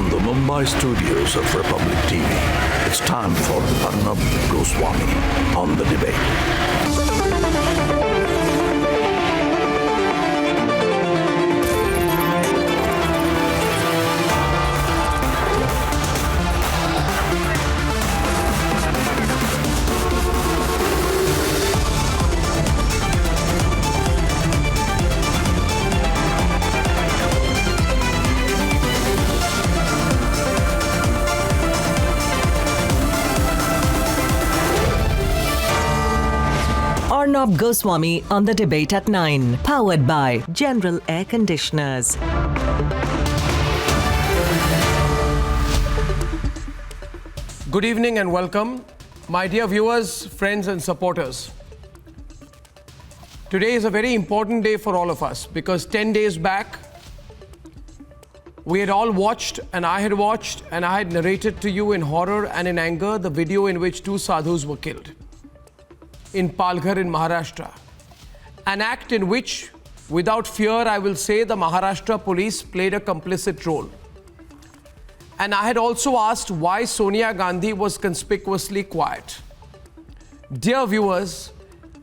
From the Mumbai studios of Republic TV, it's time for Arnab Goswami on the debate. Arnab Goswami on the debate at 9, powered by General Air Conditioners. Good evening and welcome, my dear viewers, friends and supporters. Today is a very important day for all of us because 10 days back, we had all watched and I had narrated to you in horror and in anger the video in which two sadhus were killed in Palghar in Maharashtra. An act in which, without fear, I will say the Maharashtra police played a complicit role. And I had also asked why Sonia Gandhi was conspicuously quiet. Dear viewers,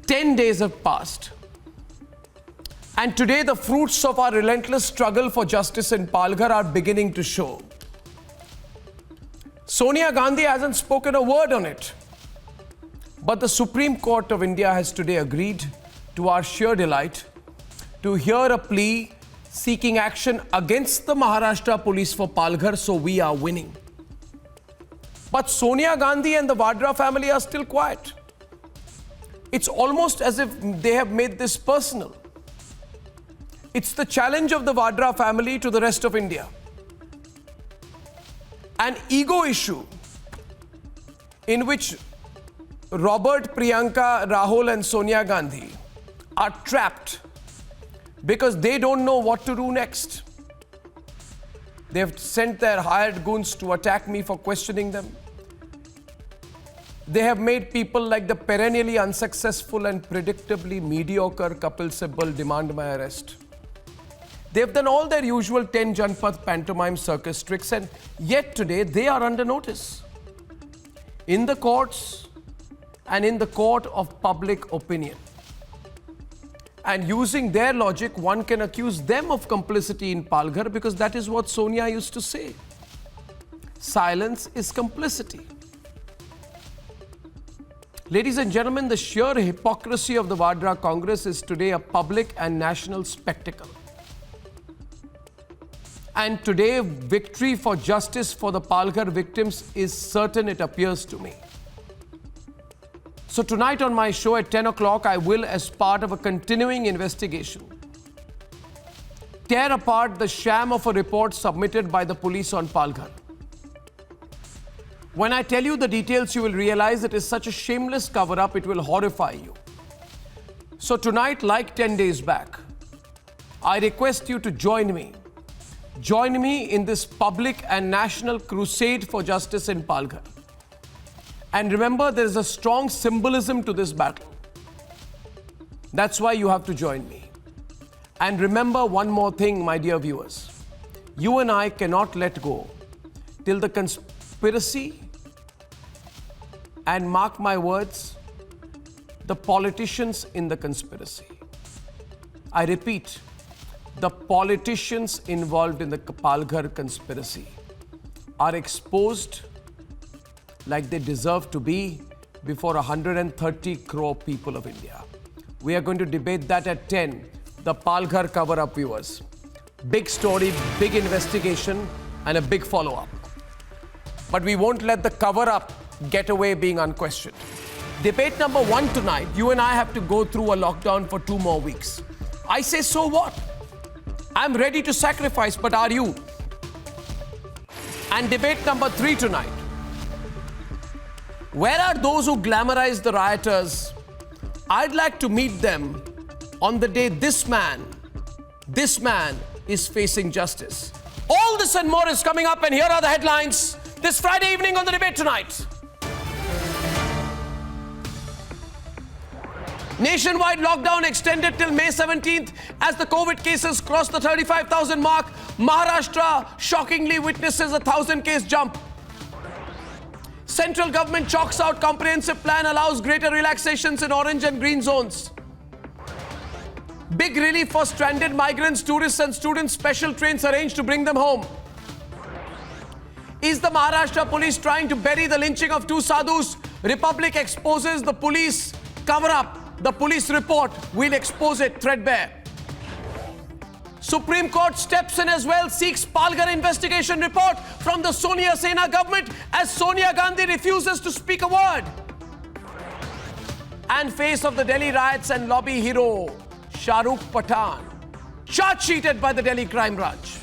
10 days have passed. And today the fruits of our relentless struggle for justice in Palghar are beginning to show. Sonia Gandhi hasn't spoken a word on it. But the Supreme Court of India has today agreed, to our sheer delight, to hear a plea seeking action against the Maharashtra police for Palghar, so we are winning. But Sonia Gandhi and the Vadra family are still quiet. It's almost as if they have made this personal. It's the challenge of the Vadra family to the rest of India. An ego issue in which Robert, Priyanka, Rahul and Sonia Gandhi are trapped because they don't know what to do next. They've sent their hired goons to attack me for questioning them. They have made people like the perennially unsuccessful and predictably mediocre Kapil Sibal demand my arrest. They've done all their usual 10 Janpath pantomime circus tricks, and yet today they are under notice. In the courts, and in the court of public opinion. And using their logic, one can accuse them of complicity in Palghar because that is what Sonia used to say. Silence is complicity. Ladies and gentlemen, the sheer hypocrisy of the Vadra Congress is today a public and national spectacle. And today, victory for justice for the Palghar victims is certain, it appears to me. So tonight on my show at 10 o'clock, I will, as part of a continuing investigation, tear apart the sham of a report submitted by the police on Palghar. When I tell you the details, you will realize it is such a shameless cover-up, it will horrify you. So tonight, like 10 days back, I request you to join me. Join me in this public and national crusade for justice in Palghar. And remember, there is a strong symbolism to this battle. That's why you have to join me. And remember one more thing, my dear viewers. You and I cannot let go till the conspiracy, and mark my words, the politicians in the conspiracy. I repeat, the politicians involved in the Palghar conspiracy are exposed like they deserve to be before 130 crore people of India. We are going to debate that at 10, the Palghar cover-up, viewers. Big story, big investigation and a big follow-up. But we won't let the cover-up get away being unquestioned. Debate number 1 tonight, you and I have to go through a lockdown for 2 more weeks. I say, so what? I'm ready to sacrifice, but are you? And debate number 3 tonight, where are those who glamorize the rioters? I'd like to meet them on the day this man is facing justice. All this and more is coming up, and here are the headlines this Friday evening on the debate tonight. Nationwide lockdown extended till May 17th as the COVID cases crossed the 35,000 mark. Maharashtra shockingly witnesses a 1,000-case jump. Central government chalks out comprehensive plan, allows greater relaxations in orange and green zones. Big relief for stranded migrants, tourists and students. Special trains arranged to bring them home. Is the Maharashtra police trying to bury the lynching of two sadhus? Republic exposes the police cover-up. The police report, we'll expose it threadbare. Supreme Court steps in as well, seeks Palghar investigation report from the Sonia Sena government as Sonia Gandhi refuses to speak a word. And face of the Delhi riots and lobby hero, Shah Rukh Pathan, charge-sheeted by the Delhi crime branch.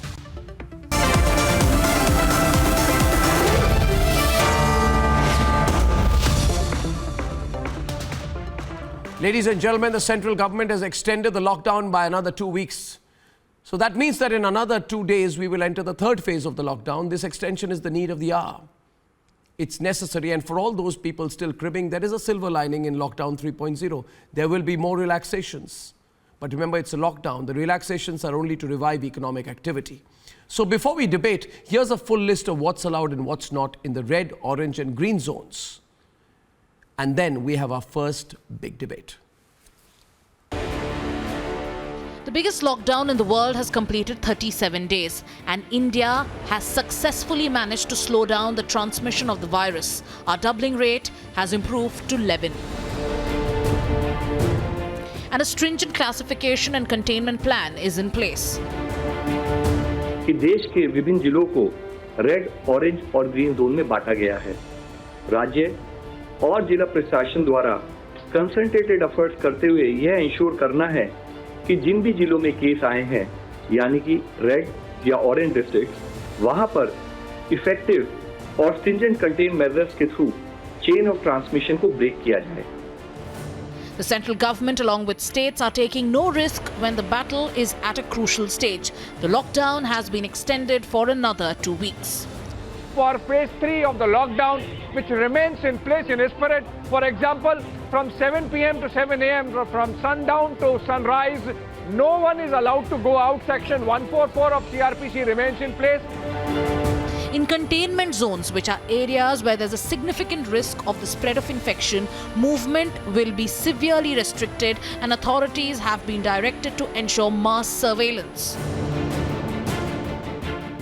Ladies and gentlemen, the central government has extended the lockdown by another 2 weeks. So that means that in another 2 days, we will enter the third phase of the lockdown. This extension is the need of the hour. It's necessary, and for all those people still cribbing, there is a silver lining in lockdown 3.0. There will be more relaxations. But remember, it's a lockdown. The relaxations are only to revive economic activity. So before we debate, here's a full list of what's allowed and what's not in the red, orange and green zones. And then we have our first big debate. The biggest lockdown in the world has completed 37 days, and India has successfully managed to slow down the transmission of the virus. Our doubling rate has improved to 11. And a stringent classification and containment plan is in place. कि देश के विभिन्न जिलों को red, orange और green zone में बांटा गया है। राज्य और जिला प्रशासन द्वारा कंसंट्रेटेड एफर्ट्स करते हुए यह इंश्योर करना है कि जिन भी जिलों में केस आए हैं, यानी कि रेड या ऑरेंज डिस्ट्रिक्ट, वहां पर इफेक्टिव और स्ट्रिंजेंट कंटेन मेजर्स के थ्रू चेन ऑफ ट्रांसमिशन को ब्रेक किया जाए। The central government, along with states, are taking no risk when the battle is at a crucial stage. The lockdown has been extended for another 2 weeks. For phase 3 of the lockdown, which remains in place in its spirit, for example, from 7 p.m. to 7 a.m., from sundown to sunrise, no one is allowed to go out. Section 144 of CRPC remains in place. In containment zones, which are areas where there's a significant risk of the spread of infection, movement will be severely restricted and authorities have been directed to ensure mass surveillance.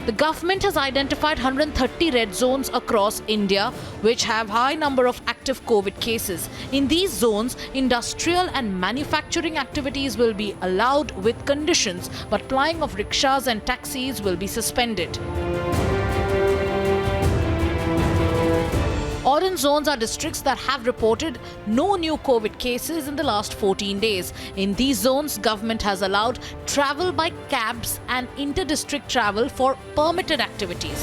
The government has identified 130 red zones across India, which have high number of active COVID cases. In these zones, industrial and manufacturing activities will be allowed with conditions, but plying of rickshaws and taxis will be suspended. Orange zones are districts that have reported no new COVID cases in the last 14 days. In these zones, government has allowed travel by cabs and inter-district travel for permitted activities.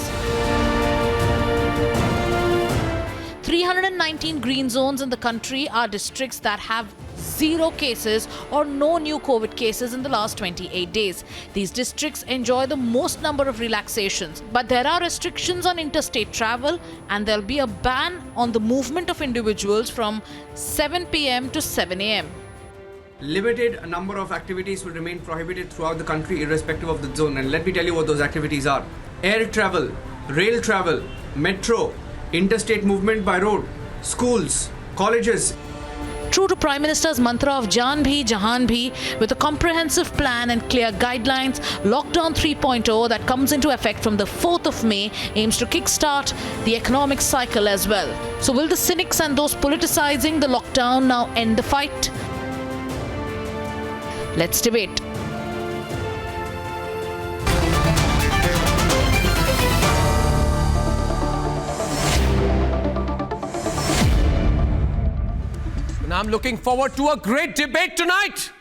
319 green zones in the country are districts that have 0 cases or no new COVID cases in the last 28 days. These districts enjoy the most number of relaxations, but there are restrictions on interstate travel and there'll be a ban on the movement of individuals from 7 p.m. to 7 a.m. Limited number of activities will remain prohibited throughout the country irrespective of the zone, and let me tell you what those activities are. Air travel, rail travel, metro, interstate movement by road, schools, colleges. True to Prime Minister's mantra of Jaan Bhi, Jahan Bhi, with a comprehensive plan and clear guidelines, Lockdown 3.0 that comes into effect from the 4th of May aims to kickstart the economic cycle as well. So will the cynics and those politicizing the lockdown now end the fight? Let's debate. And I'm looking forward to a great debate tonight,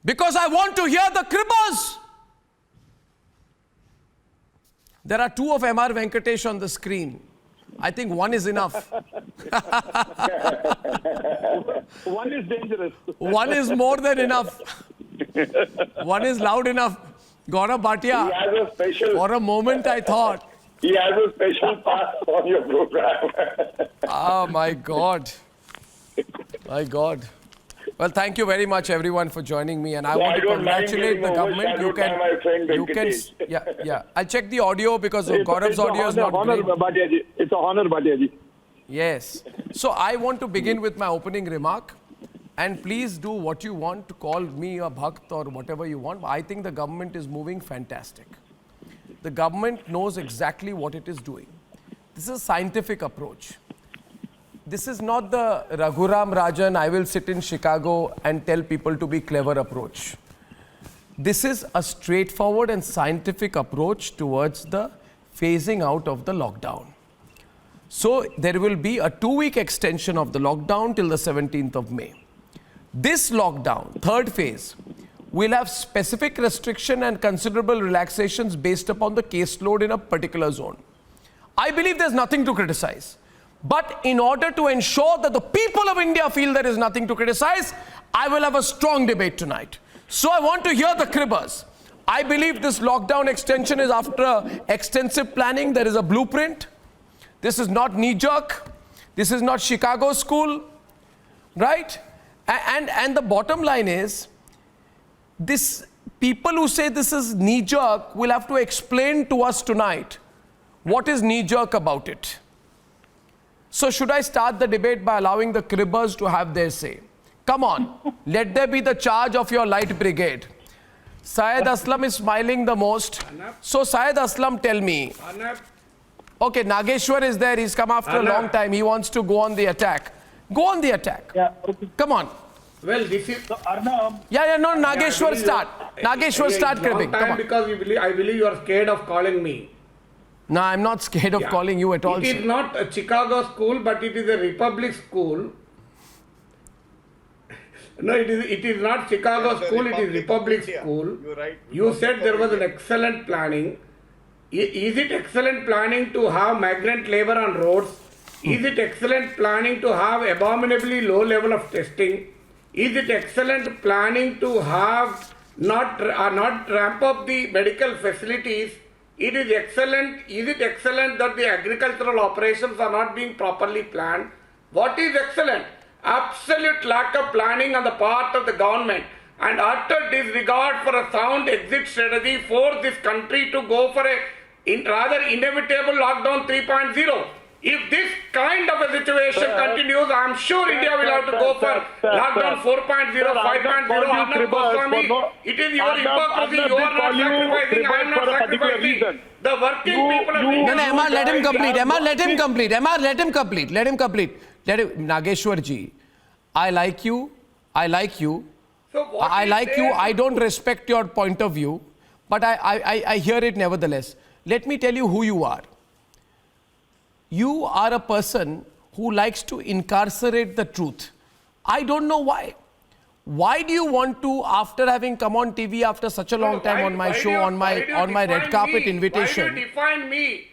because I want to hear the cribbers. There are 2 of M.R. Venkatesh on the screen. I think 1 is enough. One is dangerous. 1 is more than enough. 1 is loud enough. Gaurav He has Bhatia, a special. for a moment I thought, He has a special pass on your program. ah, my God. My God. Well, thank you very much, everyone, for joining me, and I So want I to don't mind congratulate the getting government. You overshadowed by my friend can, Venkatesh. yeah. I'll check the audio because It's Gaurav's an audio is not honor, great. Bhatia ji. It's an honor, Bhatia ji. Yes. So I want to begin with my opening remark, and please do what you want to call me a bhakt or whatever you want. I think the government is moving fantastic. The government knows exactly what it is doing. This is a scientific approach. This is not the Raghuram Rajan, I will sit in Chicago and tell people to be clever approach. This is a straightforward and scientific approach towards the phasing out of the lockdown. So there will be a 2-week extension of the lockdown till the 17th of May. This lockdown, third phase, will have specific restriction and considerable relaxations based upon the caseload in a particular zone. I believe there's nothing to criticize. But in order to ensure that the people of India feel there is nothing to criticize, I will have a strong debate tonight. So I want to hear the cribbers. I believe this lockdown extension is after extensive planning. There is a blueprint. This is not knee-jerk. This is not Chicago school, right? And the bottom line is, this people who say this is knee-jerk will have to explain to us tonight what is knee-jerk about it. So should I start the debate by allowing the cribbers to have their say? Come on, let there be the charge of your light brigade. Syed Aslam is smiling the most. Arnab. So Syed Aslam, tell me. Arnab, Okay, Nageshwar is there. He's come after a long time. He wants to go on the attack. Go on the attack. yeah, okay. Come on. Well, this is So, Arnab, No, Nageshwar start. Nageshwar start cribbing. Come on. because I believe you are scared of calling me. No, I'm not scared of Yeah. calling you at all. It is sir. not a Chicago school, but it is a Republic school. No, it is not Chicago school, it is Republic school. You're right. You said there was an excellent planning. Is it excellent planning to have migrant labor on roads? Is it excellent planning to have abominably low level of testing? Is it excellent planning to have not ramp up the medical facilities? It is excellent. Is it excellent that the agricultural operations are not being properly planned? What is excellent? Absolute lack of planning on the part of the government and utter disregard for a sound exit strategy for this country to go for a rather inevitable lockdown 3.0. If this kind of a situation continues, I am sure India will have to go for lockdown 4.0, 5.0. Arnab Goswami, it is your hypocrisy. You are not sacrificing, I am not sacrificing. The working people of India. No, MR, let him complete. MR, let him complete. MR, let him complete. Let him complete. Nageshwar ji, I like you. I like you. So what I is like you. there? I don't respect your point of view, but I hear it nevertheless. Let me tell you who you are. You are a person who likes to incarcerate the truth. I don't know why. Why do you want to, after having come on TV after such a long time on my show, on my red carpet invitation? Why do you define me?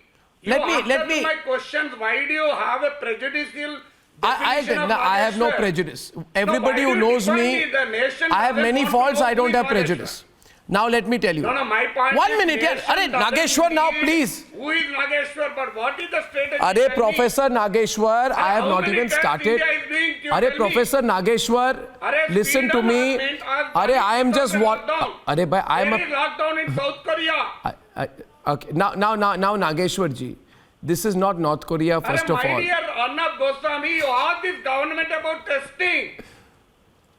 Let me. My questions. Why do you have a prejudicial definition of I have no Nageshwar? prejudice. So Everybody why who do you knows define me, The nation I have doesn't many want to faults. know I don't who have is Nageshwar. prejudice. Now let me tell you. No, my point 1 is minute, yeah. nation Arre, doesn't Nageshwar, now need please. Who is Nageshwar? But what is the strategy? Arre, Tell me. Professor Nageshwar, I have how not many even tests started. India is doing? You Arre, tell me. Professor Nageshwar, Arre, listen speed to of me. movement are Arre, I am just what? lockdown. Arre, bhai, I am There is a. lockdown in South Korea. Okay, now, Nageshwar ji, this is not North Korea, first of My all. dear Arnab Goswami, you asked this government about testing.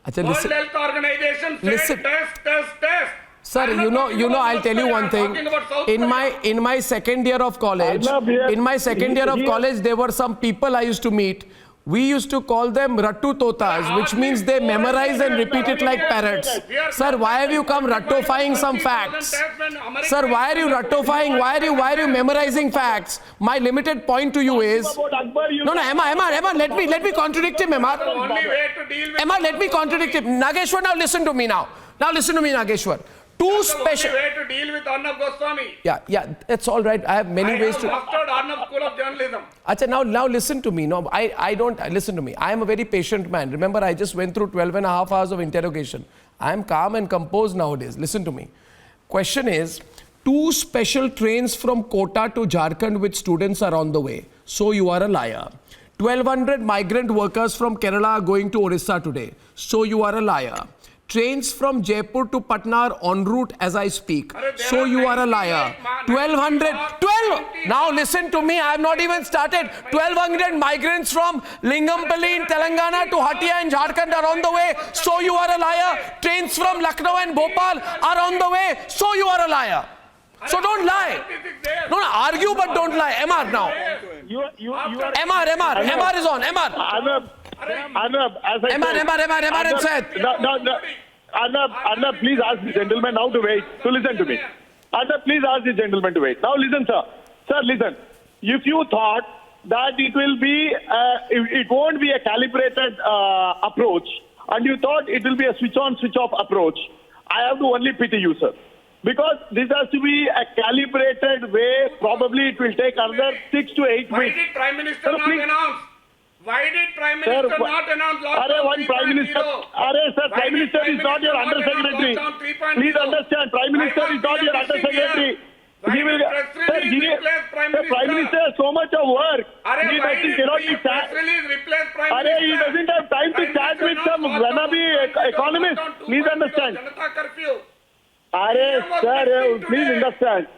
Achha, World listen. Health Organization said Listen. test. Sir, I'm not you know, talking about I'll tell you North one Korea, thing. I'm talking about South In my second year of college, there were some people I used to meet. We used to call them Rattu Totas, which means they memorize and repeat it like parrots. Sir, why have you come rattofying some facts? Sir, why are you rattofying? Why are you memorizing facts? My limited point to you is. No, Emma, let me contradict him, Emma. The only way to deal with Emma, let me contradict him. Nageshwar, now listen to me now. Now listen to me, Nageshwar. Two special. The only way to deal with Arnab Goswami. Yeah, that's all right. I have many ways to. I have mastered Arnab School of Journalism. Achha, now listen to me. No, I don't, listen to me. I am a very patient man. Remember, I just went through 12 and a half hours of interrogation. I am calm and composed nowadays. Listen to me. Question is, 2 special trains from Kota to Jharkhand with students are on the way. So you are a liar. 1,200 migrant workers from Kerala are going to Orissa today. So you are a liar. Trains from Jaipur to Patna are en route as I speak. So you are a liar. 1,200. Now listen to me. I have not even started. 1,200 migrants from Lingampally in Telangana to Hatia in Jharkhand are on the way. So you are a liar. Trains from Lucknow and Bhopal are on the way. So you are a liar. So don't lie. Don't argue, but don't lie. MR now. MR is on. MR. Arnab, as I MR and said. No. Arnab, please ask the gentleman now to wait. So listen to me. Arnab, please ask the gentleman to wait. Now listen, sir. Sir, listen. If you thought that it will be, it won't be a calibrated approach, and you thought it will be a switch-on, switch-off approach, I have to only pity you, sir. Because this has to be a calibrated way. Probably it will take another 6 to 8 weeks. Why did Prime Minister not announce? Why did Prime Sir, Minister not announce lockdown 3.0? Prime Minister, sir, Prime Minister is not your undersecretary. Please understand, Prime Minister is not your undersecretary. He will, Prime Minister has so much of work. He cannot be chat. He doesn't have time to chat with some wannabe economist. Please understand. Sir, please understand.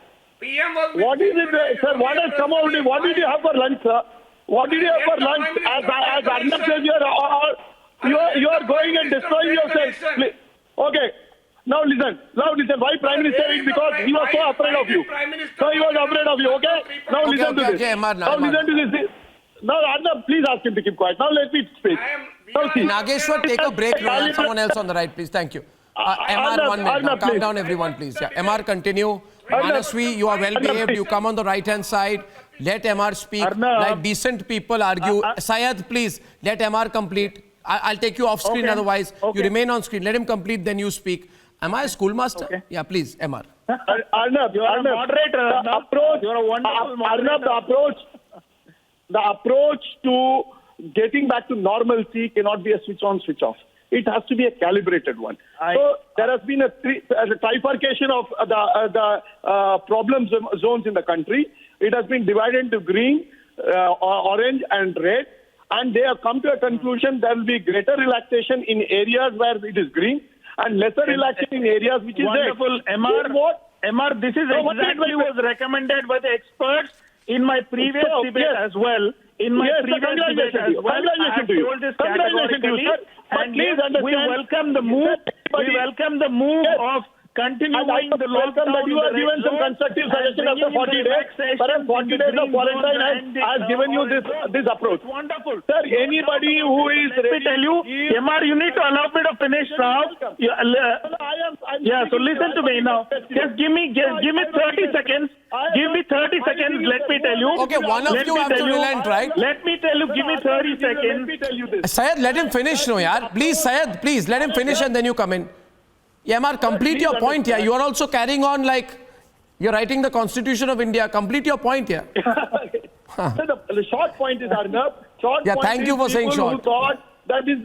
What is it, sir? What has come out? What did you have for lunch, sir? What did you have for lunch? As Arnab says, you are going and destroying yourself. Okay. Now listen. Why Prime Minister is because he was so afraid of you. So he was afraid of you. Okay. Now listen to this. Now listen to this. Now Arnab, please ask him to keep quiet. Now let me speak. Nageshwar, take a break. Someone else on the right, please. Thank you. MR, 1 minute. Now, calm down, everyone, please. Yeah. MR, continue. Manaswi, you are well behaved. You come on the right hand side. Let MR speak. Like decent people argue. Syed, please let MR complete. I'll take you off screen otherwise. You remain on screen. Let him complete, then you speak. Am I a schoolmaster? Okay. Yeah, please, MR. Arnab, you are a moderator. The approach, you are a wonderful moderator. Arnab, the approach to getting back to normalcy cannot be a switch on, switch off. It has to be a calibrated one. So there has been a trifurcation of the problem zones in the country. It has been divided into green, orange and red. And they have come to a conclusion there will be greater relaxation in areas where it is green and lesser relaxation in areas which is wonderful. red. MR, this is exactly was recommended by the experts in my previous debate as well. In my previous debate as well, I have told this categorically, and yes, we welcome the move. We welcome the move of continuing the lockdown. That you are given some constructive suggestion after 40 days. Perhaps 40 days of quarantine has given you this approach. Wonderful. Sir, anybody who is Let me tell you, MR, you need to allow me to finish now. Yeah, so listen to me now. Just give me 30 seconds. Give me 30 seconds, let me tell you. Okay, one of you have to relent, right? Let me tell you, give me 30 seconds. Syed, let him finish, no, yaar. Please, Syed, please, let him finish and then you come in. Yeah, MR, complete your point here. You are also carrying on like you're writing the Constitution of India. Complete your point here. The short point is, Arnab. Thank you for saying short. Who thought that this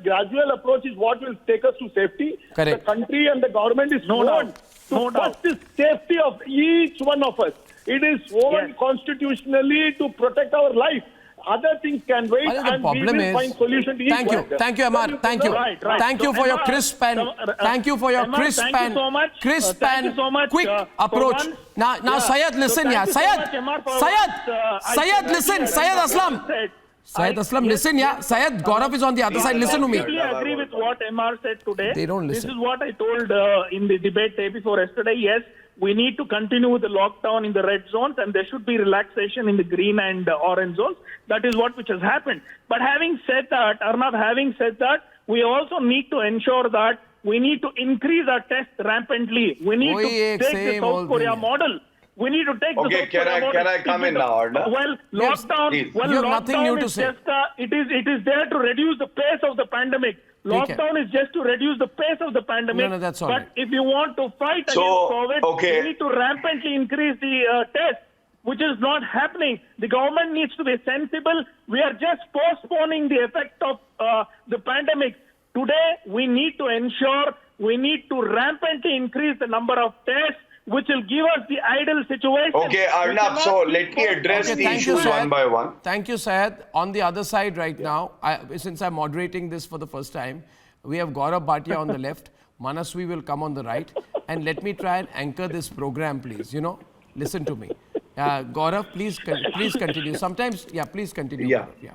gradual approach is what will take us to safety. Correct. The country and the government is sworn to first the safety of each one of us. It is sworn constitutionally to protect our life. Other things can wait, and we will find solution to each one. Thank you, MR. Thank you. Thank you for your crisp and quick approach. Now, Syed, listen here. Syed, listen. Syed Aslam, listen, yeah. Syed, Gaurav is on the other side. Listen to me. I completely agree with what MR said today. They don't listen. This is what I told in the debate day before yesterday. Yes, we need to continue with the lockdown in the red zones, and there should be relaxation in the green and orange zones. That is which has happened. But having said that, Arnab, we also need to ensure that we need to increase our tests rampantly. We need to take the South Korea model. We need to take the South Korea model. Can I come in now, Arnab? Well, lockdown. Is just it is there to reduce the pace of the pandemic. Lockdown is just to reduce the pace of the pandemic. No, that's all but if you want to fight against COVID, you need to rampantly increase the test, which is not happening. The government needs to be sensible. We are just postponing the effect of the pandemic. Today, we need to ensure we need to rampantly increase the number of tests. which will give us the ideal situation. Okay, Arnab, so let me address the issues one by one. Thank you, Syed. On the other side right now, since I'm moderating this for the first time, we have Gaurav Bhatia on the left, Manaswi will come on the right, and let me try and anchor this program, please. You know, listen to me. Gaurav, please continue. Sometimes, please continue. Yeah. Gaurav.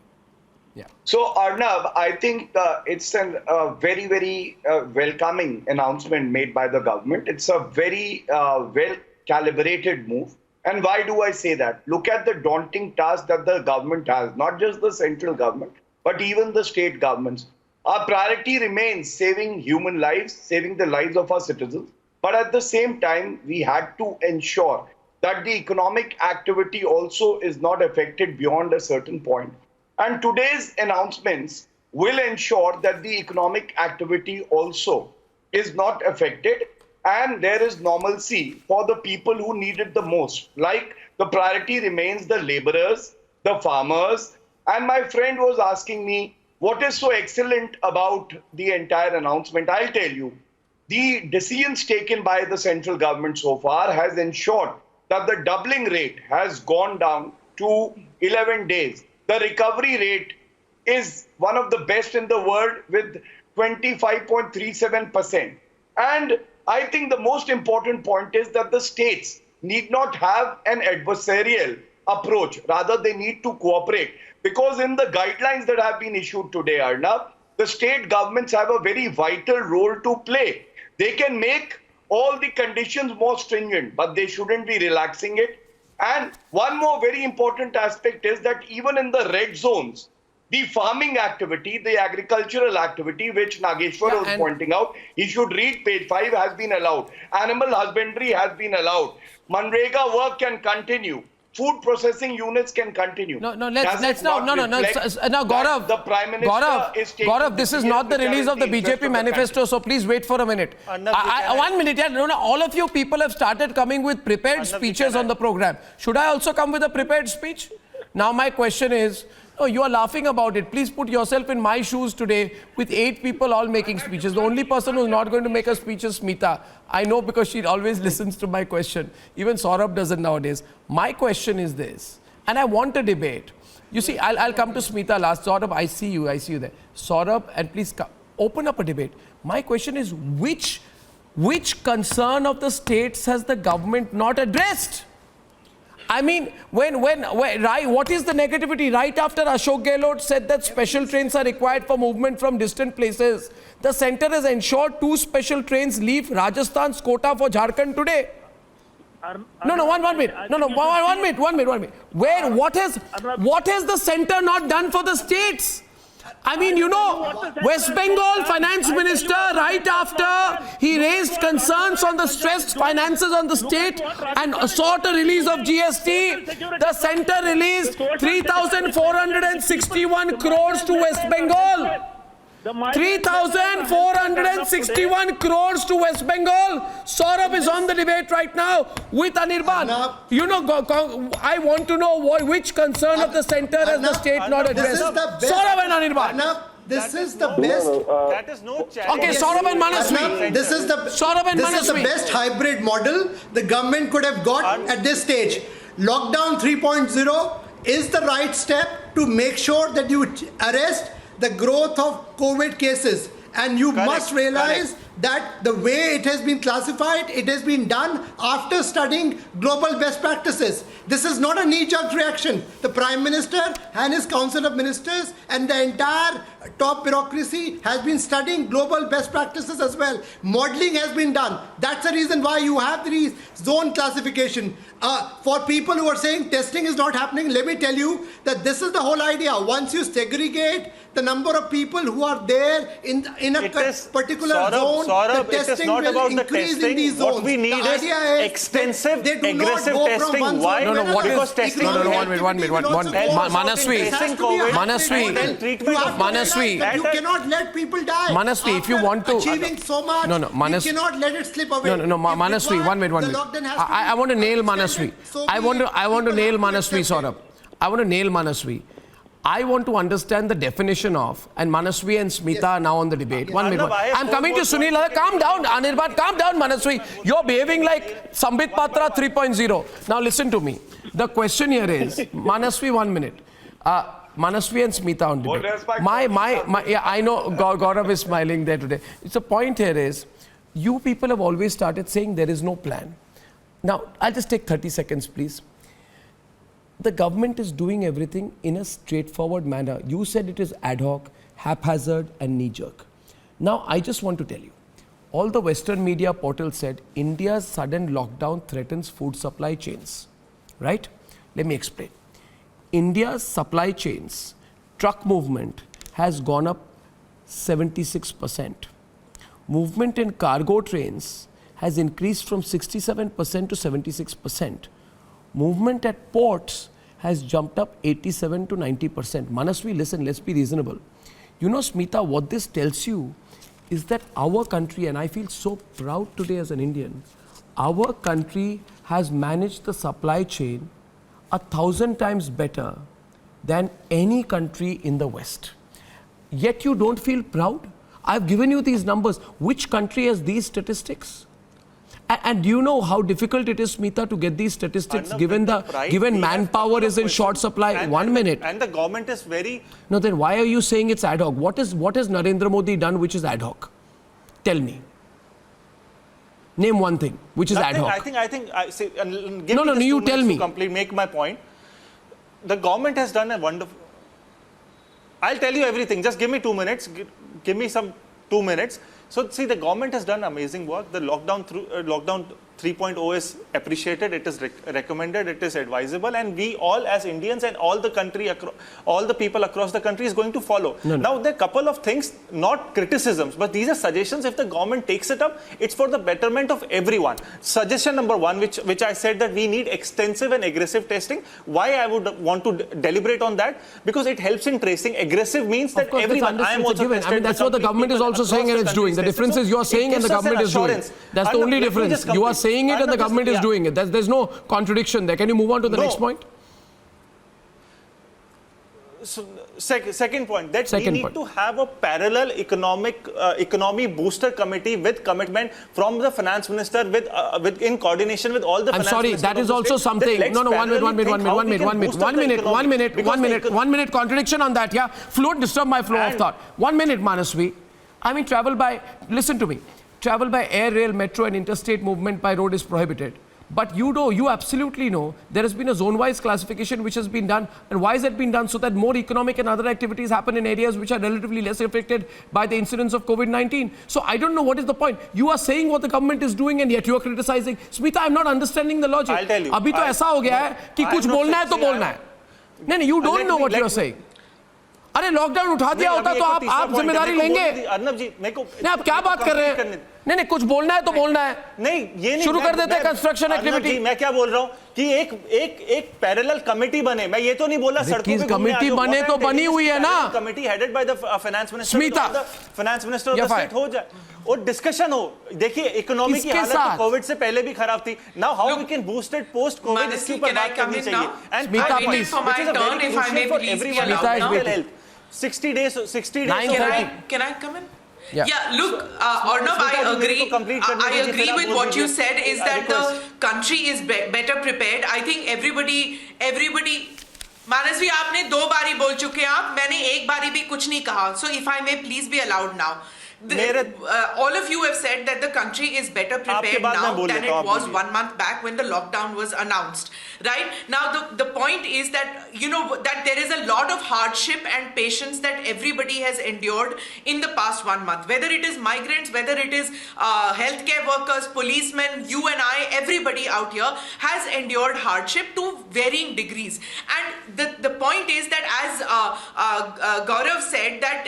Yeah. So, Arnab, I think it's a very, very welcoming announcement made by the government. It's a very well-calibrated move. And why do I say that? Look at the daunting task that the government has, not just the central government, but even the state governments. Our priority remains saving human lives, saving the lives of our citizens. But at the same time, we had to ensure that the economic activity also is not affected beyond a certain point. And today's announcements will ensure that the economic activity also is not affected and there is normalcy for the people who need it the most. Like the priority remains the laborers, the farmers. And my friend was asking me, what is so excellent about the entire announcement? I'll tell you, the decisions taken by the central government so far has ensured that the doubling rate has gone down to 11 days. The recovery rate is one of the best in the world with 25.37%. And I think the most important point is that the states need not have an adversarial approach. Rather, they need to cooperate. Because in the guidelines that have been issued today, Arnab, the state governments have a very vital role to play. They can make all the conditions more stringent, but they shouldn't be relaxing it. And one more very important aspect is that even in the red zones, the farming activity, the agricultural activity, which Nageshwar was pointing out, he should read page 5, has been allowed. Animal husbandry has been allowed. Manrega work can continue. Food processing units can continue. No, Gaurav, the Prime Minister is taking Gaurav, this is not the release of the BJP manifesto, so please wait for a minute. 1 minute, all of you people have started coming with prepared speeches on the program. Should I also come with a prepared speech? Now my question is, you are laughing about it. Please put yourself in my shoes today with 8 people all making speeches. The only person who is not going to make a speech is Smita. I know because she always listens to my question. Even Saurabh doesn't nowadays. My question is this, and I want a debate. You see, I'll come to Smita last. Saurabh, I see you there. Saurabh, and please open up a debate. My question is, which concern of the states has the government not addressed? I mean, what is the negativity? Right after Ashok Gehlot said that special trains are required for movement from distant places, the centre has ensured 2 special trains leave Rajasthan's quota for Jharkhand today. One minute. What has the centre not done for the states? I mean, West Bengal finance minister, right after he raised concerns on the stressed finances on the state and sought a release of GST, the centre released 3,461 crores to West Bengal. 3,461 crores to West Bengal. Saurabh is on the debate right now with Anirban. I want to know which concern of the centre has the state not addressed. Saurabh and Anirban. This is the best. That is no challenge. Okay, Saurabh and Manaswi. This is the best hybrid model the government could have got at this stage. Lockdown 3.0 is the right step to make sure that you arrest the growth of COVID cases. And you must realize that the way it has been classified, it has been done after studying global best practices. This is not a knee-jerk reaction. The Prime Minister and his Council of Ministers and the entire top bureaucracy has been studying global best practices as well. Modeling has been done. That's the reason why you have the zone classification. For people who are saying testing is not happening, let me tell you that this is the whole idea. Once you segregate the number of people who are there in a particular zone, the testing will increase in these zones. What we need is extensive, aggressive testing. Why? Because testing. One minute. Manaswi. You cannot let people die. Manaswi, if you want to achieving so much, you cannot let it slip away. Manaswi, 1 minute. I want to nail Manaswi. I want to nail Manaswi, Saurabh. I want to nail Manaswi. I want to understand the definition of, and Manaswi and Smita are now on the debate. One minute. I'm coming to Sunil. Calm down, Anirban. Calm down, Manaswi. You're behaving like Sambit Patra 3.0. Now listen to me. The question here is, Manaswi, 1 minute. Manaswi and Smita on debate. Yeah, I know Gaurav is smiling there today. It's a point here is, you people have always started saying there is no plan. Now, I'll just take 30 seconds, please. The government is doing everything in a straightforward manner. You said it is ad hoc, haphazard, and knee-jerk. Now, I just want to tell you, all the Western media portals said India's sudden lockdown threatens food supply chains. Right? Let me explain. India's supply chains, truck movement has gone up 76%. Movement in cargo trains has increased from 67% to 76%. Movement at ports has jumped up 87 to 90%. Manaswi, listen, let's be reasonable. You know, Smita, what this tells you is that our country, and I feel so proud today as an Indian, our country has managed the supply chain 1,000 times better than any country in the West. Yet you don't feel proud? I've given you these numbers. Which country has these statistics? And do you know how difficult it is, Smita, to get these statistics given manpower is in short supply? 1 minute. And the government is very... No, then why are you saying it's ad hoc? What has Narendra Modi done which is ad hoc? Tell me. Name one thing which is ad hoc. You tell me. To make my point. The government has done a wonderful... I'll tell you everything. Just give me 2 minutes. Give me some 2 minutes. So, see, the government has done amazing work. The lockdown 3.0 is appreciated. It is recommended. It is advisable. And we all as Indians and all the country, all the people across the country is going to follow. Now, there are a couple of things, not criticisms, but these are suggestions. If the government takes it up, it's for the betterment of everyone. Suggestion number one, which I said that we need extensive and aggressive testing. Why I would want to deliberate on that? Because it helps in tracing. Aggressive means that everyone... I am also tested. I mean, that's what the government is also saying and it's doing. The difference is you are saying and the government is doing it. That's the only difference. You are saying it and the government is doing it. There's no contradiction there. Can you move on to the next point? So, second point, that we need to have a parallel economy booster committee with commitment from the finance minister in coordination with all the finance ministers. That is also something. No, one minute contradiction on that. Yeah, don't disturb my flow of thought. 1 minute, Manaswi. I mean, listen to me. Travel by air, rail, metro and interstate movement by road is prohibited. But you absolutely know there has been a zone-wise classification which has been done. And why has it been done? So that more economic and other activities happen in areas which are relatively less affected by the incidence of COVID-19. So I don't know what is the point. You are saying what the government is doing and yet you are criticizing. Smita, I'm not understanding the logic. I'll tell you. Abhi to aisa ho gaya hai ki kuch bolna hai to bolna hai. No, you don't know what you are saying. अरे lockdown उठा दिया होता तो आप जिम्मेदारी लेंगे? अर्नब जी, नहीं, आप क्या बात कर रहे हैं? नहीं, कुछ बोलना है तो बोलना है. नहीं, ये नहीं. शुरू कर देते हैं कंस्ट्रक्शन एक्टिविटी. मैं क्या बोल रहा हूँ कि एक पैरेलल कमिटी बने. मैं ये तो नहीं बोला सड़कों पे कमिटी बने तो बनी हुई है ना. Committee headed by the finance minister. Smita, finance minister of the state हो जाए और डिस्कशन हो. देखिए, इकोनॉमी की हालत कोविड से पहले भी खराब थी. Now how we can boost it post Covid, इसके ऊपर बात करनी चाहिए. And Smita please, which is a very crucial for everyone. Smita is mental health. 60 days. Can I come in? Yeah, look, Arnab, I agree with what you said is that the country is better prepared. I think everybody Manasvi, आपने 2 बारी बोल चुके हैं आप. मैंने 1 बारी भी कुछ नहीं कहा. So if I may please be allowed now. All of you have said that the country is better prepared now than it was 1 month back when the lockdown was announced. Right? Now, the point is that, that there is a lot of hardship and patience that everybody has endured in the past 1 month. Whether it is migrants, whether it is healthcare workers, policemen, you and I, everybody out here has endured hardship to varying degrees. And the point is that as Gaurav said that,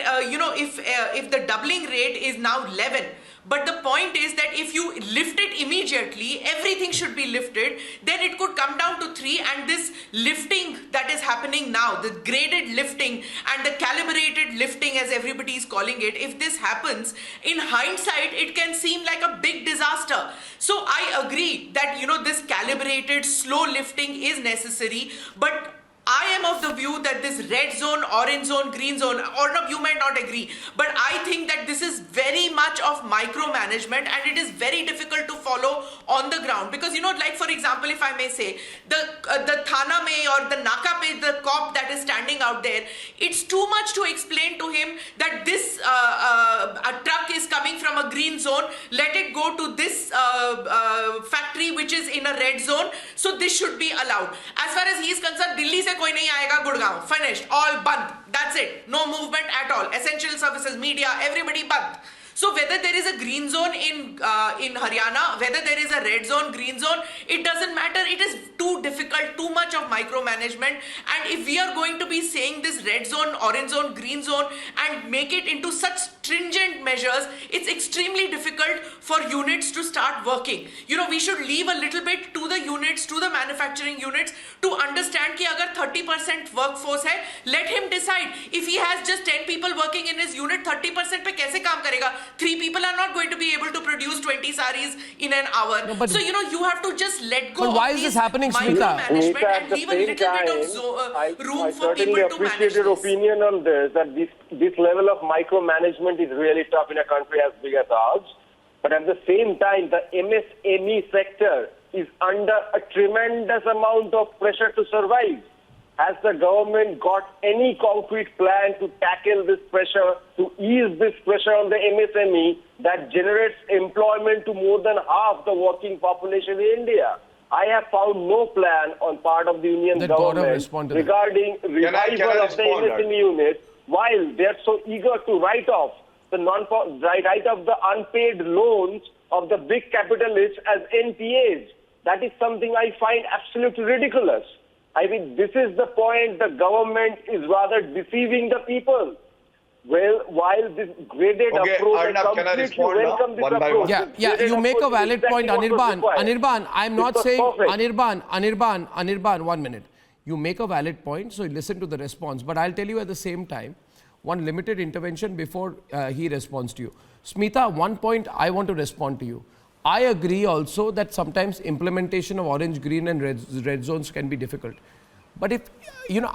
if the doubling rate is now 11, but the point is that if you lift it immediately, everything should be lifted, then it could come down to 3. And this lifting that is happening now, the graded lifting and the calibrated lifting as everybody is calling it, if this happens, in hindsight, it can seem like a big disaster. So I agree that, this calibrated slow lifting is necessary, but I am of the view that this red zone, orange zone, green zone, Arnab, you might not agree, but I think that this is very much of micromanagement and it is very difficult to follow on the ground. Because, like for example, if I may say, the Thana mein or the Naka pe, the cop that is standing out there, it's too much to explain to him that this a truck is coming from a green zone, let it go to this factory which is in a red zone, so this should be allowed. As far as he is concerned, Delhi se koi nahi aayega, Gurgaon, finished, all band, that's it, no movement at all, essential services, media, everybody band. So whether there is a green zone in Haryana, whether there is a red zone, green zone, it doesn't matter. It is too difficult, too much of micromanagement. And if we are going to be saying this red zone, orange zone, green zone and make it into such stringent measures, it's extremely difficult for units to start working. We should leave a little bit to the units, to the manufacturing units to understand कि अगर 30% workforce है, let him decide. If he has just 10 people working in his unit, 30% पे कैसे काम करेगा? 3 people are not going to be able to produce 20 saris in an hour. No, so, you have to just let go but why of is this this happening, Smita? micromanagement and leave a little bit of room for people to manage appreciate your this. opinion on this, that this level of micromanagement is really tough in a country as big as ours. But at the same time, the MSME sector is under a tremendous amount of pressure to survive. Has the government got any concrete plan to tackle this pressure, to ease this pressure on the MSME that generates employment to more than half the working population in India? I have found no plan on part of the Union government regarding revival of the MSME unit, while they are so eager to write off the write off the unpaid loans of the big capitalists as NPAs. That is something I find absolutely ridiculous. I mean, this is the point. The government is rather deceiving the people. Well, while this graded approach, Arnab, can I respond welcome now? this approach. Yeah, you make a valid point, Anirban. I'm not saying, Anirban, 1 minute. You make a valid point, so listen to the response. But I'll tell you at the same time, one limited intervention before he responds to you. Smita, one point I want to respond to you. I agree also that sometimes implementation of orange, green and red zones can be difficult. But if,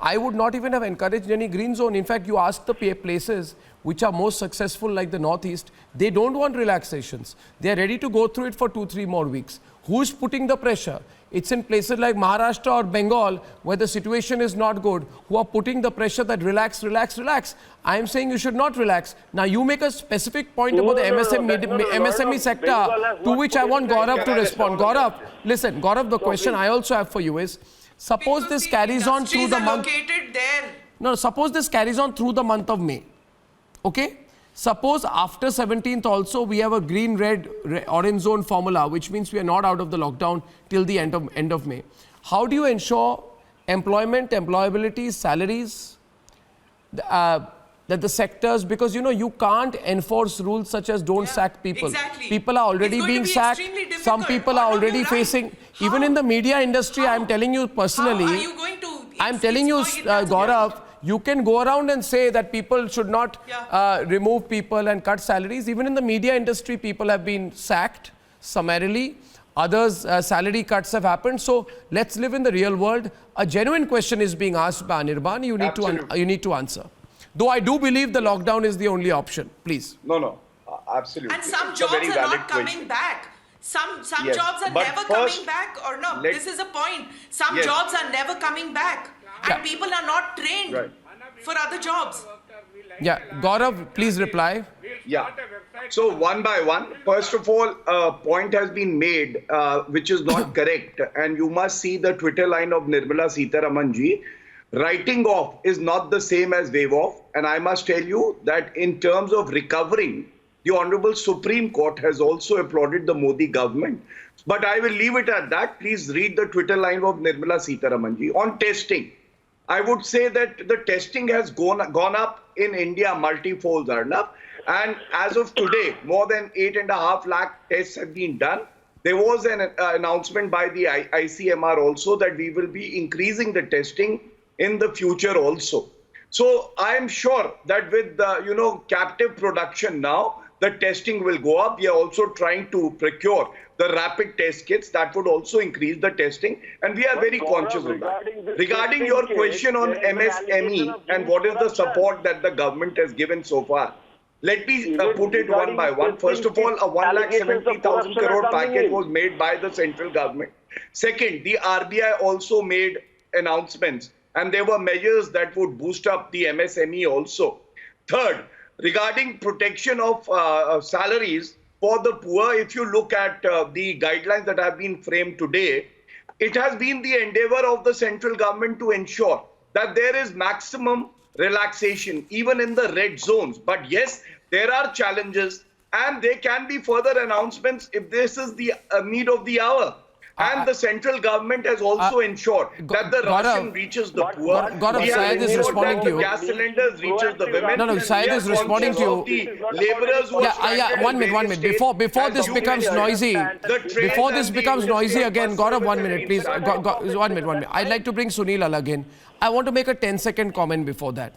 I would not even have encouraged any green zone. In fact, you ask the places which are most successful like the Northeast, they don't want relaxations. They are ready to go through it for 2-3 more weeks. Who's putting the pressure? It's in places like Maharashtra or Bengal where the situation is not good, who are putting the pressure that relax, relax, relax. I am saying you should not relax. Now you make a specific point about the MSME sector, to which I want Gaurav to respond. Gaurav, listen, Gaurav, the question I also have for you is, suppose this carries on through the month. No, suppose this carries on through the month of May. Okay? Suppose after 17th also we have a green, red, orange zone formula, which means we are not out of the lockdown till the end of May. How do you ensure employment, employability, salaries, that the sectors, because you can't enforce rules such as don't sack people. Exactly. People are already being sacked. Some people are already facing, even in the media industry, I'm telling you personally, How are you going to? I'm telling you, Gaurav, you can go around and say that people should not remove people and cut salaries. Even in the media industry, people have been sacked summarily. Others, salary cuts have happened. So let's live in the real world. A genuine question is being asked by Anirban. You need to answer. Though I do believe the lockdown is the only option. Please. No, absolutely. And some jobs are not coming back. Some jobs are never coming back, or no? This is a point. Some jobs are never coming back. And people are not trained for other jobs. Yeah, Gaurav, please reply. Yeah. So one by one, first of all, a point has been made which is not correct. And you must see the Twitter line of Nirmala Sitharaman ji. Writing off is not the same as wave off. And I must tell you that in terms of recovering, the Honorable Supreme Court has also applauded the Modi government. But I will leave it at that. Please read the Twitter line of Nirmala Sitharaman ji. On testing, I would say that the testing has gone up in India multifold, Arnab. And as of today, more than 8.5 lakh tests have been done. There was an announcement by the ICMR also that we will be increasing the testing in the future also. So I am sure that with the captive production now, the testing will go up. We are also trying to procure the rapid test kits. That would also increase the testing, and we are very conscious of that. Regarding your question on MSME and what is the support that the government has given so far, let me put it one by one. First of all, a 1,70,000 crore package was made by the central government. Second, the RBI also made announcements, and there were measures that would boost up the MSME also. Third, regarding protection of salaries for the poor, if you look at the guidelines that have been framed today, it has been the endeavor of the central government to ensure that there is maximum relaxation even in the red zones. But yes, there are challenges, and there can be further announcements if this is the need of the hour. And the central government has also ensured that the ration reaches the poor. Gaurav, Syed is responding to you. Gas cylinders reaches the women. No, Syed is responding to you. Laborers who Yeah, 1 minute. Before this becomes noisy, again, Gaurav, 1 minute, please. 1 minute. I'd like to bring Sunil Alagh in. I want to make a 10-second comment before that.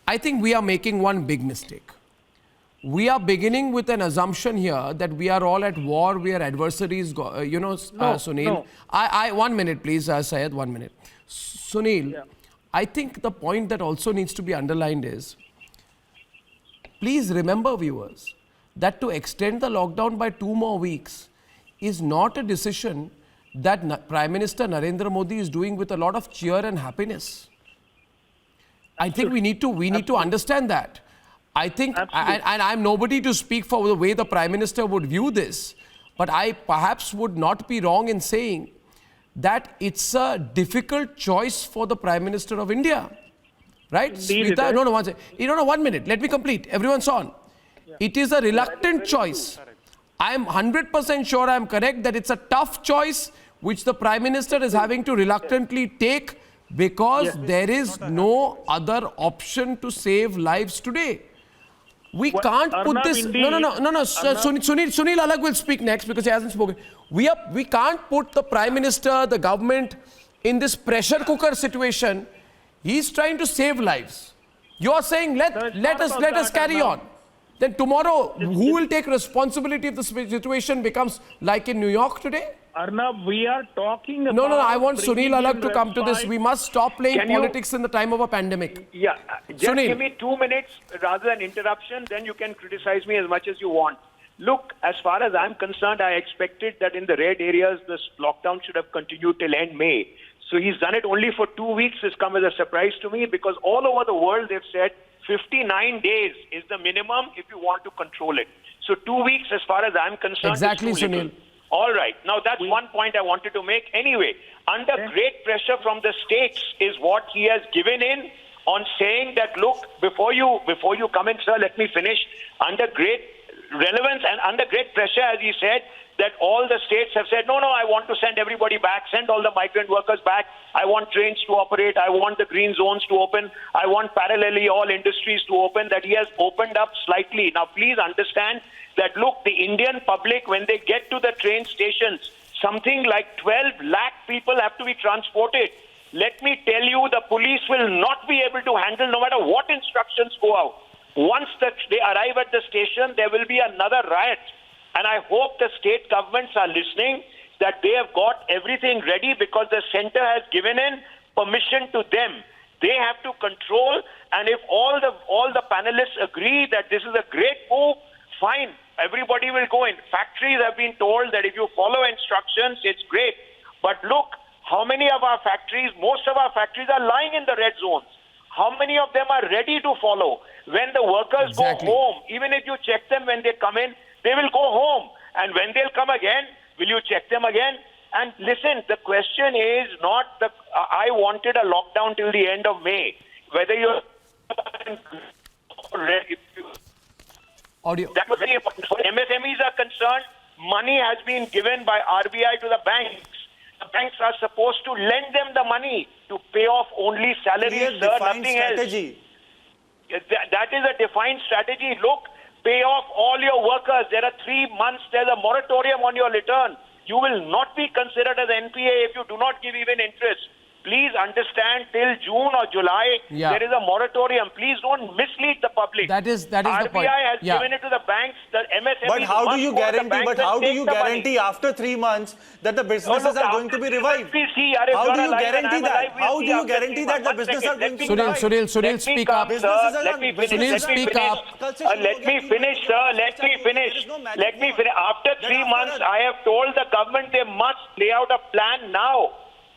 I think we are making one big mistake. We are beginning with an assumption here that we are all at war, we are adversaries, Sunil. No. 1 minute, please, Syed, 1 minute. Sunil, I think the point that also needs to be underlined is, please remember, viewers, that to extend the lockdown by 2 more weeks is not a decision that Prime Minister Narendra Modi is doing with a lot of cheer and happiness. I think we need to understand that. I think, and I'm nobody to speak for the way the Prime Minister would view this, but I perhaps would not be wrong in saying that it's a difficult choice for the Prime Minister of India. Right? Smita, no, 1 minute. Let me complete. Everyone's on. Yeah. It is a reluctant choice. I am 100% sure I am correct that it's a tough choice which the Prime Minister is having to reluctantly take because there is no other option to save lives today. We can't put this. No. Sunil Alagh will speak next because he hasn't spoken. We can't put the Prime Minister, the government in this pressure cooker situation. He's trying to save lives. You are saying let us carry on. Then tomorrow, who will take responsibility if the situation becomes like in New York today? Arnab, we are talking about... No, I want Sunil Alagh to come to this. We must stop playing politics in the time of a pandemic. Yeah, just give me 2 minutes rather than interruption, then you can criticize me as much as you want. Look, as far as I'm concerned, I expected that in the red areas, this lockdown should have continued till end May. So he's done it only for 2 weeks. It's come as a surprise to me because all over the world they've said 59 days is the minimum if you want to control it. So 2 weeks, as far as I'm concerned, exactly, Sunil. All right. Now, that's one point I wanted to make. Anyway, under great pressure from the states is what he has given in on saying that, look, before you come in, sir, let me finish. Under great relevance and under great pressure, as he said, that all the states have said, no, I want to send everybody back, send all the migrant workers back. I want trains to operate. I want the green zones to open. I want parallelly all industries to open, that he has opened up slightly. Now, please understand that, look, the Indian public, when they get to the train stations, something like 12 lakh people have to be transported. Let me tell you, the police will not be able to handle no matter what instructions go out. Once they arrive at the station, there will be another riot. And I hope the state governments are listening, that they have got everything ready because the center has given in permission to them. They have to control, and if all the panelists agree that this is a great move, fine, everybody will go in. Factories have been told that if you follow instructions, it's great. But look, how many of our factories, most of our factories are lying in the red zones. How many of them are ready to follow? When the workers go home, even if you check them when they come in, they will go home. And when they'll come again, will you check them again? And listen, the question is not I wanted a lockdown till the end of May. Whether you're... Audio. That was very important. For MSMEs are concerned, money has been given by RBI to the banks. The banks are supposed to lend them the money to pay off only salaries, sir, nothing strategy. Else. That is a defined strategy. Look, pay off all your workers. There are 3 months. There's a moratorium on your return. You will not be considered as NPA if you do not give even interest. please understand till June or July, there is a moratorium. Please don't mislead the public. That is the point. RBI has given it to the banks, the MSMEs. But how do you guarantee? But how do you guarantee after 3 months that the businesses are going to be revived? How do you guarantee that? How do you guarantee that the businesses are going to be revived? Sunil, speak up. Let me finish, sir. Let me finish. After 3 months, I have told the government they must lay out a plan now.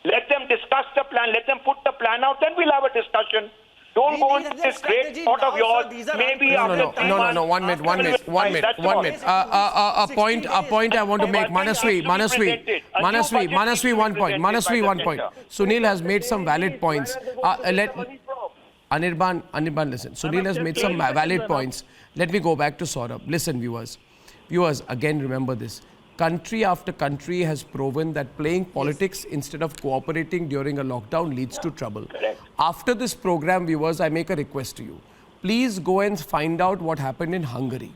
Let them discuss the plan. Let them put the plan out. Then we'll have a discussion. Don't go into this great thought of yours. Maybe after 3 months. No. 1 minute. A point I want to make. Manasvi, 1 point. Sunil has made some valid points. Anirban, listen. Sunil has made some valid points. Let me go back to Saurabh. Listen, viewers. Viewers, again, remember this. Country after country has proven that playing politics instead of cooperating during a lockdown leads to trouble. After this program, viewers, I make a request to you. Please go and find out what happened in Hungary.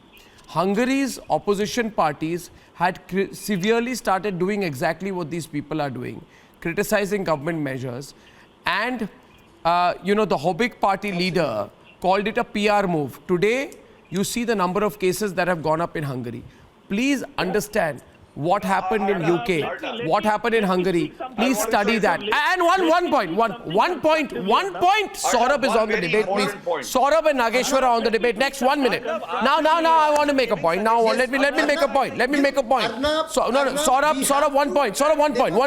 Hungary's opposition parties had severely started doing exactly what these people are doing, criticizing government measures. And, the Jobbik party leader called it a PR move. Today, you see the number of cases that have gone up in Hungary. Please understand what happened in UK, what happened in Hungary. Please study that. And one point. Saurabh is on the debate, please. Saurabh and Nageshwar are on the debate. Next 1 minute. Now, I want to make a point. Now, let me make a point. Saurabh, 1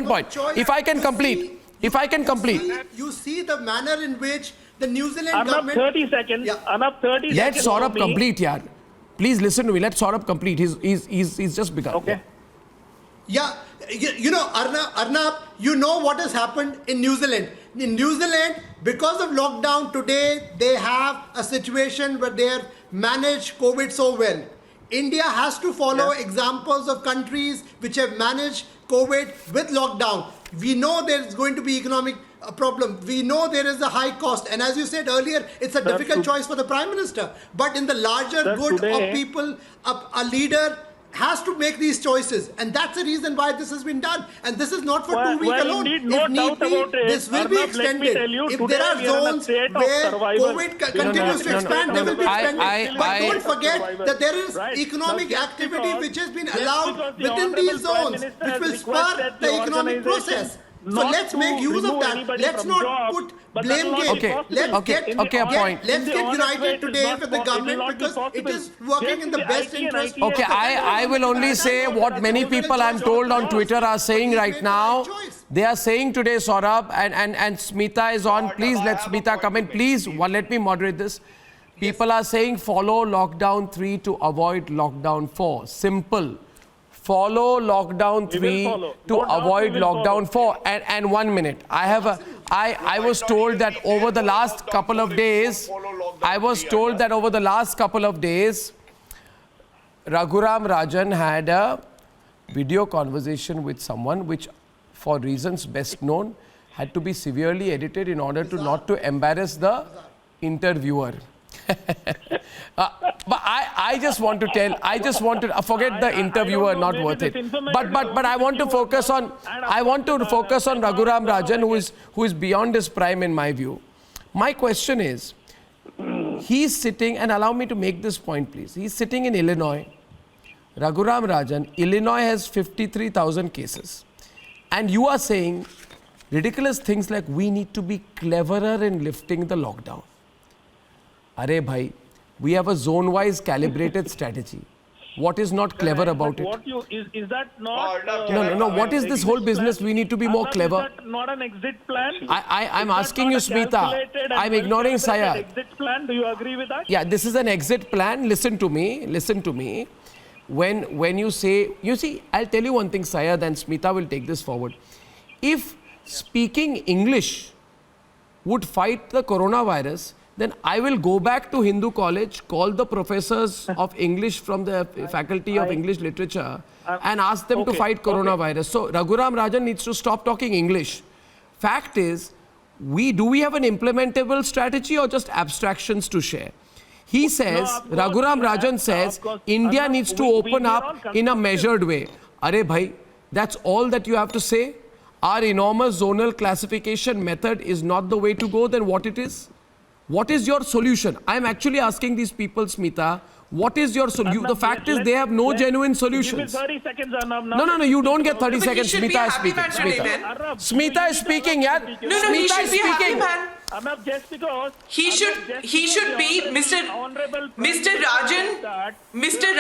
point. If I can complete. You see the manner in which the New Zealand government... 30 seconds. Let Saurabh complete, yaar. Please listen to me. Let Saurabh complete. He's just begun. Okay. Yeah, Arnab, you know what has happened in New Zealand. In New Zealand, because of lockdown today, they have a situation where they have managed COVID so well. India has to follow examples of countries which have managed COVID with lockdown. We know there is going to be economic problem. We know there is a high cost. And as you said earlier, it's a difficult choice for the Prime Minister. But in the larger good of people, a leader has to make these choices. And that's the reason why this has been done. And this is not for 2 weeks alone. If need be, this will be extended. If there are zones where COVID continues to expand, they will be expanded. But don't forget that there is economic activity which has been allowed within these zones, which will spur the economic process. So let's make use of that. Let's not put blame game. Let's get united today with the government because it is working in the best interest. Okay, I will only say what many people I'm told on Twitter are saying right now. They are saying today, Saurabh, and Smita is on. Please let Smita come in. Please, let me moderate this. People are saying follow lockdown 3 to avoid lockdown 4. Simple. Follow lockdown 3 to avoid lockdown 4. And 1 minute. I was told that over the last couple of days, Raghuram Rajan had a video conversation with someone which, for reasons best known, had to be severely edited in order to not to embarrass the interviewer. But I just want to forget the interviewer, not worth it. But I want to focus on Raghuram Rajan, who is beyond his prime in my view. My question is, he's sitting, and allow me to make this point, please. He's sitting in Illinois. Raghuram Rajan, Illinois has 53,000 cases. And you are saying ridiculous things like we need to be cleverer in lifting the lockdown. Arey bhai, we have a zone-wise calibrated strategy. What is not clever about it? Is that not... No. What is this whole business? We need to be more clever. Is that not an exit plan? I'm asking you, Smita. I'm ignoring Saya. Exit plan? Do you agree with that? Yeah, this is an exit plan. Listen to me. When you say... You see, I'll tell you one thing, Saya, then Smita will take this forward. If speaking English would fight the coronavirus, then I will go back to Hindu College, call the professors of English from the Faculty of English Literature and ask them to fight coronavirus. So Raghuram Rajan needs to stop talking English. Fact is, do we have an implementable strategy or just abstractions to share? He says, Raghuram Rajan says, India needs to open up in a measured way. Arey bhai, that's all that you have to say? our enormous zonal classification method is not the way to go, then what it is? What is your solution? I'm actually asking these people, Smita, what is your solution? The fact is they have no genuine solutions. Give me 30 seconds, Arnab. No, you don't get 30 seconds. Smita Is speaking. Smita is speaking, yeah. No, he should be a happy man. Arnab, just because He should be Mr.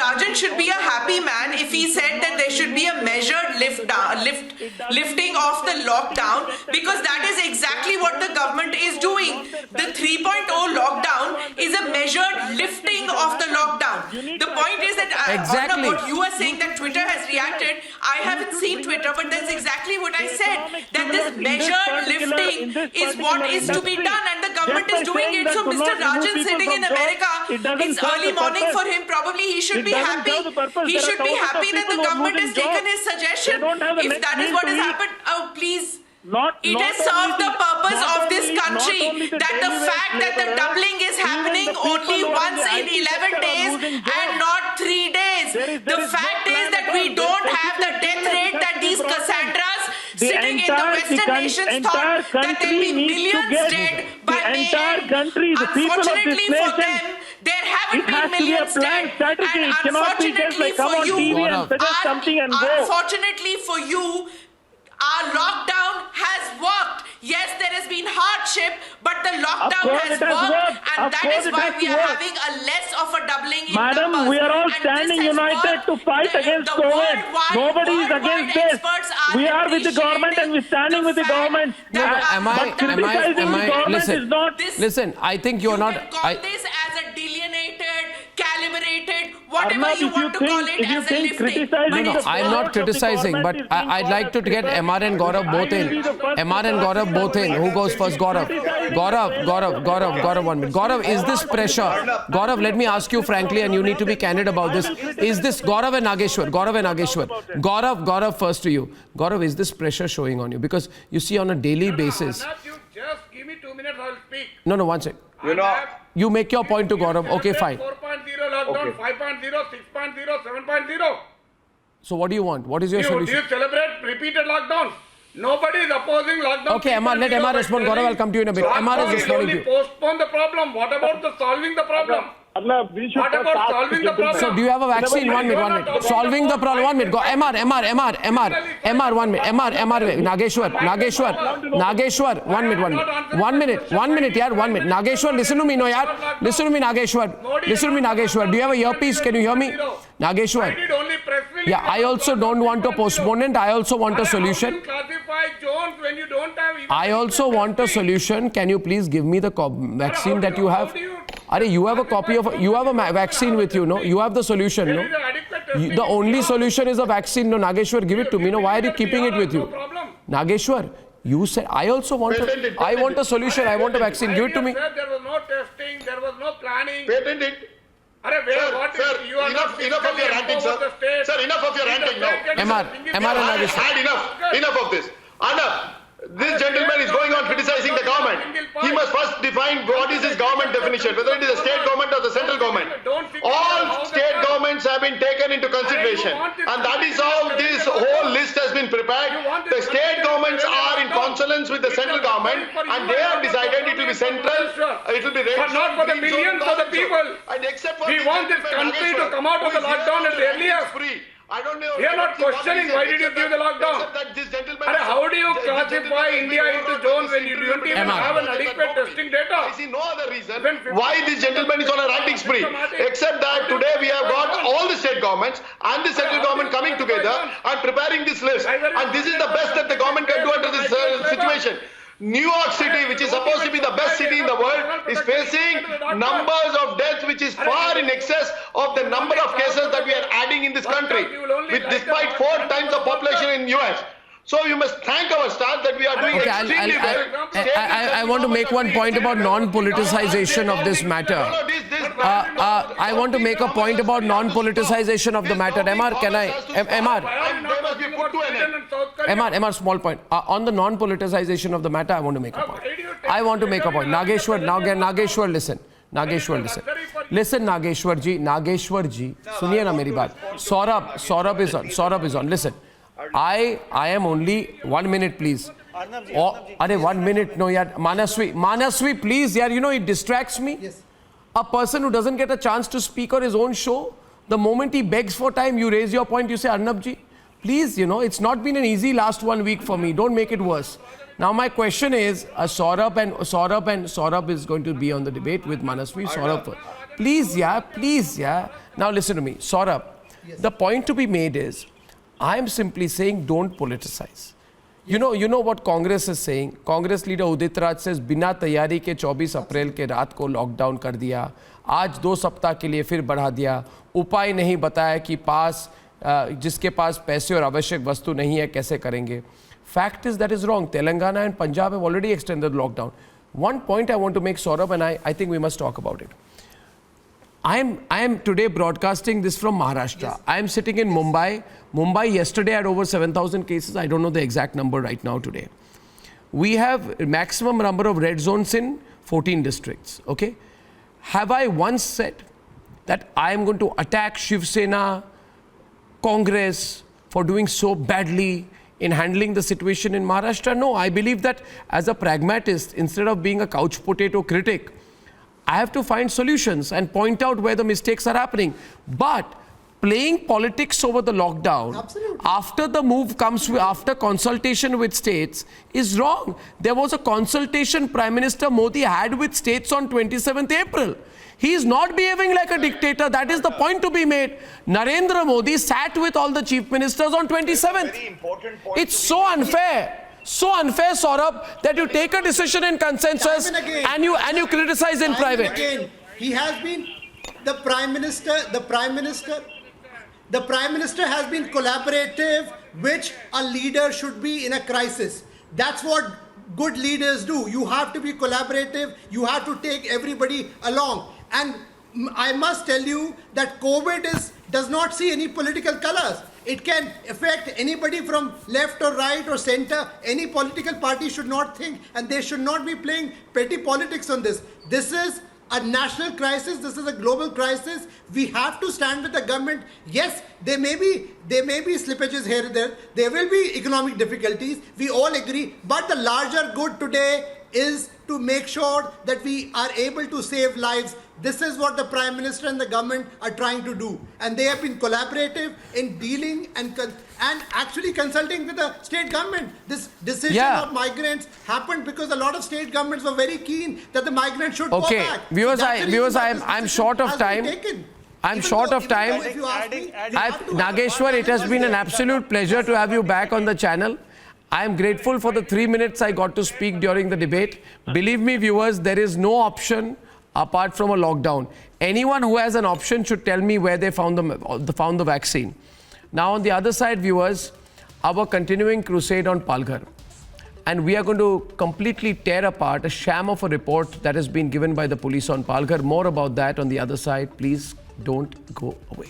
Rajan should be a happy man if he said that there should be a measured lifting of the lockdown, because that is exactly what the government is doing. The 3.0 lockdown is a measured lifting of the lockdown. The point is that exactly what you are saying, that Twitter has reacted. I haven't seen Twitter, but that's exactly what I said. That this measured lifting is what is to be done, and the government is doing it. So Mr. Rajan sitting in America, it's early morning for him. Probably he should be happy. He should be happy that the government has taken his suggestion. If that is what has happened, oh please. It has served the purpose of this country, that the fact that the doubling is happening only once in 11 days and not 3 days. The fact is that we don't have the death rate that these Cassandras sitting in the Western nations thought that there will be millions dead by May end. Unfortunately for them, there haven't been millions dead. And unfortunately for you, our lockdown has worked. Yes, there has been hardship, but the lockdown has worked, and that is why we are having a less of a doubling in numbers. Madam, we are all standing united to fight against COVID. Nobody is against this. We are with the government and we're standing with the government. Am I listen, I think you're not. Call this as a delineated, calibrated, whatever you want to call it, as a lifting. No, I'm not criticizing, but I'd like to get MR and Gaurav both in. MR and Gaurav both in. Who goes first? Gaurav, 1 minute. Gaurav, is this pressure? Gaurav, let me ask you frankly, and you need to be candid about this. Is this Gaurav and Nageshwar? Gaurav, first to you. Gaurav, is this pressure showing on you? Because you see on a daily basis. You just give me 2 minutes, I'll speak. No, one second. You make your point to Gaurav. Okay, fine. 4.0 lockdown, 5.0, 6.0, 7.0. So what do you want? What is your solution? Do you celebrate repeated lockdowns? Nobody is opposing lockdown. Okay, MR, let MR respond. Gaurav, I'll come to you in a bit. MR is responding to you. Postpone the problem. What about the solving the problem? What about solving the problem? So do you have a vaccine? 1 minute. Solving the problem. 1 minute. Go. MR, 1 minute. Nageshwar. 1 minute, yaar. 1 minute. Nageshwar, listen to me, no, yaar. Listen to me, Nageshwar. Do you have a earpiece? Can you hear me? Nageshwar. Yeah, I also don't want a postponement. I also want a solution. I also want a solution. Can you please give me the vaccine that you have? You have a copy of, you have a vaccine with you, no? You have the solution, no? The only solution is a vaccine, no? Nageshwar, give it to me, no? Why are you keeping it with you? Nageshwar, you said, I also want I want a solution, I want a vaccine, give it to me. There was no testing, there was no planning. Patent it. Sir, enough of your ranting, sir. Sir, enough of your ranting now. MR and Nageshwar. Enough of this. Arnab, this gentleman is going on criticizing the government. He must first define what is his government definition, whether it is a state government or the central government. All state governments have been taken into consideration, and that is how this whole list has been prepared. The state governments are in consonance with the central government, and they have decided it will be central, it will be red but not for the millions of the people. We want this country to come out of the lockdown at the earliest. I don't know. We are not questioning why did you give the lockdown. How do you classify India into zones when you don't even have an adequate testing data? I see no other reason why this gentleman is on a ranting spree, except that today we have got all the state governments and the central government coming together and preparing this list. And this is the best that the government can do under this situation. New York City, which is supposed to be the best city in the world, is facing numbers of deaths which is far in excess of the number of cases that we are adding in this country, despite 4 times the population in US. So you must thank our staff that we are doing extremely well. I want to make one point about non-politicization of this matter. I want to make a point about non-politicization of the matter. MR, can I? MR, small point. On the non-politicization of the matter, I want to make a point. Nageshwar, listen. Listen, Nageshwar ji, suniye na meri baat. Saurabh is on. Listen. I am only 1 minute, please. Arnab ji, Arey, 1 minute, no, yaar. Manasvi, please, yaar, you know, it distracts me. Yes. A person who doesn't get a chance to speak on his own show, the moment he begs for time, you raise your point, you say, Arnab ji, please, you know, it's not been an easy last 1 week for me. Don't make it worse. Now, my question is, Saurabh is going to be on the debate with Manasvi. Saurabh, please, yeah. Now, listen to me. Saurabh, the point to be made is, I am simply saying, don't politicize. You know what Congress is saying? Congress leader Udit Raj says, बिना तैयारी के 24 अप्रैल के रात को lockdown कर दिया. आज 2 सप्ताह के लिए फिर बढ़ा दिया. उपाय नहीं बताया कि जिसके पास पैसे और आवश्यक वस्तु नहीं है कैसे करेंगे. Fact is that is wrong. Telangana and Punjab have already extended the lockdown. One point I want to make, Saurabh, and I think we must talk about it. I am today broadcasting this from Maharashtra. Yes. I am sitting in Mumbai. Mumbai yesterday had over 7,000 cases. I don't know the exact number right now today. We have maximum number of red zones in 14 districts. Okay. Have I once said that I am going to attack Shiv Sena, Congress for doing so badly in handling the situation in Maharashtra? No, I believe that as a pragmatist, instead of being a couch potato critic, I have to find solutions and point out where the mistakes are happening. But playing politics over the lockdown, after the move comes after consultation with states, is wrong. There was a consultation Prime Minister Modi had with states on 27th April. He is not behaving like a dictator. That is the point to be made. Narendra Modi sat with all the chief ministers on 27th. It's so unfair. So unfair, Saurabh, that you take a decision in consensus and you criticize in private. Again, he has been the Prime Minister has been collaborative, which a leader should be in a crisis. That's what good leaders do. You have to be collaborative. You have to take everybody along. And I must tell you that COVID does not see any political colors. It can affect anybody from left or right or center. Any political party should not think, and they should not be playing petty politics on this. This is a national crisis. This is a global crisis. We have to stand with the government. Yes, there may be slippages here and there. There will be economic difficulties. We all agree. But the larger good today is to make sure that we are able to save lives. This is what the Prime Minister and the government are trying to do. And they have been collaborative in dealing and actually consulting with the state government. This decision of migrants happened because a lot of state governments were very keen that the migrants should go back. Viewers, I'm short of time. I'm short of time. Nageshwar, it has been an absolute pleasure to have you back on the channel. I am grateful for the 3 minutes I got to speak during the debate. Believe me, viewers, there is no option apart from a lockdown. Anyone who has an option should tell me where they found the vaccine. Now, on the other side, viewers, our continuing crusade on Palghar. And we are going to completely tear apart a sham of a report that has been given by the police on Palghar. More about that on the other side. Please don't go away.